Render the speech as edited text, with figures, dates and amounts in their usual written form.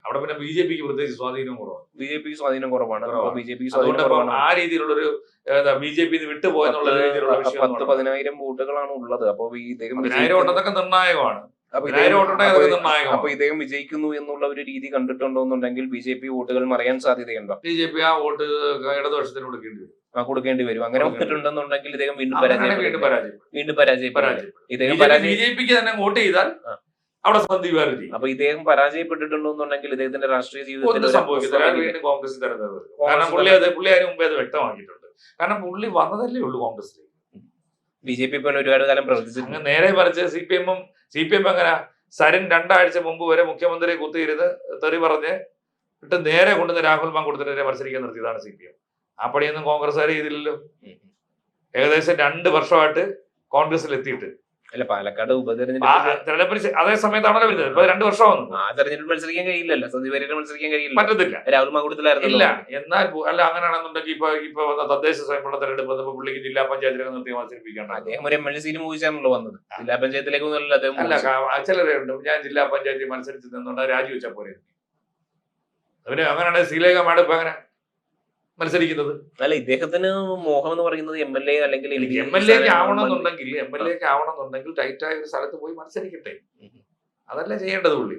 അവിടെ പിന്നെ ബിജെപിക്ക് പ്രത്യേകിച്ച് സ്വാധീനം കുറവാണ്. ബിജെപിക്ക് സ്വാധീനം കുറവാണ്. ബിജെപിക്ക് അതുകൊണ്ട് സ്വാധീനം കുറവാണ്. ആ രീതിയിലുള്ളൊരു ബിജെപി വിട്ടുപോയെന്നുള്ള രീതിയിലുള്ള 10,000 വോട്ടുകളാണ് ഉള്ളത്. അപ്പൊ ഇദ്ദേഹം 10,000 വോട്ടൊക്കെ നിർണായകമാണ്. അപ്പൊ ഇദ്ദേഹം വിജയിക്കുന്നു എന്നുള്ള ഒരു രീതി കണ്ടിട്ടുണ്ടോന്നുണ്ടെങ്കിൽ ബിജെപി വോട്ടുകൾ മറയാൻ സാധ്യതയുണ്ടോ? ബിജെപി ആ വോട്ട് ഇടതുപക്ഷത്തിന് കൊടുക്കേണ്ടി വരും. കൊടുക്കേണ്ടി വരും. അങ്ങനെ വന്നിട്ടുണ്ടെന്നുണ്ടെങ്കിൽ ഇദ്ദേഹം വീണ്ടും പരാജയപ്പെടും. ബിജെപിക്ക് തന്നെ വോട്ട് ചെയ്താൽ അവിടെ സന്ദീപ് ബാനർജി. അപ്പൊ ഇദ്ദേഹം പരാജയപ്പെട്ടിട്ടുണ്ടെന്നുണ്ടെങ്കിൽ ഇദ്ദേഹത്തിന്റെ രാഷ്ട്രീയ ജീവിതത്തിൽ സംഭവിക്കുന്നത് കോൺഗ്രസ് തെരഞ്ഞെടുപ്പ്. കാരണം പുള്ളി അതിന് മുമ്പേ അത് വ്യക്തമാക്കിയിട്ടുണ്ട്. കാരണം പുള്ളി വന്നതല്ലേ ഉള്ളൂ കോൺഗ്രസിലേക്ക്. ബിജെപി ഇപ്പോൾ ഒരുപാട് കാലം പ്രവർത്തിച്ചു. നേരെ മറിച്ച് സി പി എം അങ്ങനെ സരൻ 2 ആഴ്ച മുമ്പ് വരെ മുഖ്യമന്ത്രിയെ കുത്തിയിരുന്ന് തെറി പറഞ്ഞ് ഇട്ട് നേരെ കൊണ്ടുവന്ന് രാഹുൽ മാങ്കൂട്ടത്തിനെതിരെ മത്സരിക്കാൻ നിർത്തിയതാണ് സി പി എം. ആ പണിയൊന്നും കോൺഗ്രസ്സുകാർ ചെയ്തില്ലല്ലോ. ഏകദേശം 2 വർഷമായിട്ട് കോൺഗ്രസിൽ എത്തിയിട്ട്. അല്ല, പാലക്കാട് ഉപതെരഞ്ഞെടുപ്പ് അതേ സമയത്താണല്ലോ വരുന്നത്. ഇപ്പൊ 2 വർഷമാകുന്നു. ആ തെരഞ്ഞെടുപ്പ് മത്സരിക്കാൻ കഴിയില്ലല്ലോ. സന്ദീപ് വാര്യർ മത്സരിക്കാൻ കഴിയില്ല, പറ്റത്തില്ല. രാഹുൽ മാങ്കൂട്ടത്തിലായിരുന്നു. ഇല്ല. എന്നാൽ അല്ല, അങ്ങനെയാണെന്നുണ്ടെങ്കിൽ ഇപ്പൊ തദ്ദേശ സ്വയംഭരണ തെരഞ്ഞെടുപ്പ് വന്നപ്പോൾ പുള്ളിക്ക് ജില്ലാ പഞ്ചായത്തിലേക്ക് നിർത്തി മത്സരിപ്പിക്കണം. അദ്ദേഹം ഒരു MLA സീറ്റ് മോഹിച്ചാണല്ലോ വന്നത്. ജില്ലാ പഞ്ചായത്തിലേക്ക് അല്ല, ചിലരുണ്ട് ഞാൻ ജില്ലാ പഞ്ചായത്തിൽ മത്സരിച്ച് നിന്നുകൊണ്ട് രാജിവെച്ചാൽ പോരെ. അവര് അങ്ങനെയാണ് ശ്രീലേഖ മാഡം ഇപ്പൊ അങ്ങനെ മത്സരിക്കുന്നത്. അല്ല, ഇദ്ദേഹത്തിന് മോഹം എന്ന് പറയുന്നത് MLA അല്ലെങ്കിൽ MLA ആവണമെന്നുണ്ടെങ്കിൽ ടൈറ്റായ ഒരു സ്ഥലത്ത് പോയി മത്സരിക്കട്ടെ. അതല്ല ചെയ്യേണ്ടത് പുള്ളി.